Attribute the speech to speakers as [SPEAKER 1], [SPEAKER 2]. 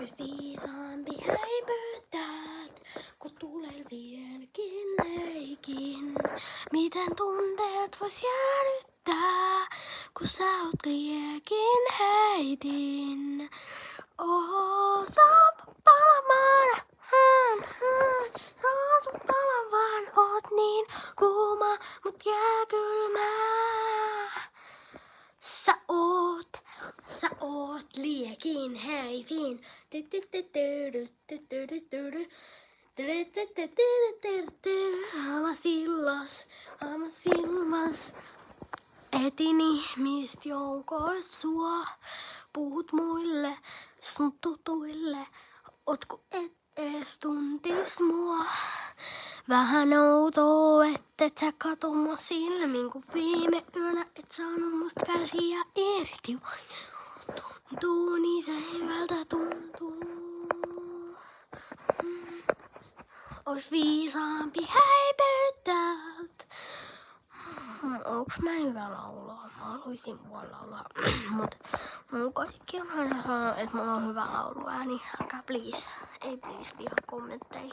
[SPEAKER 1] Ois viisaampi häipytät, kun tulen vieläkin leikin. Miten tunteet vois jäädyttää, kun sä oot liekin heitin. Saa palamaan, saa sun palamaan, oot niin kuuma, mut jääkylmää. Sä oot liekin heitin. Ama silmas. Etin ihmist joukois sua. Puhut muille, sun tutuille. Oot ku et ees tuntis mua. Vähän outoo, et sä kato mua silmin, kun viime yönä et saanut musta käsiä irti. Tuntuu, niin se hyvältä tuntuu. Ois viisaampi häipytät. Onks mä hyvä laulaa? Mä haluaisin vaan laulaa. Mut mun kaikki on aina sanonut, että mulla on hyvä lauluääni. Älkää please, ei please viha kommentteja.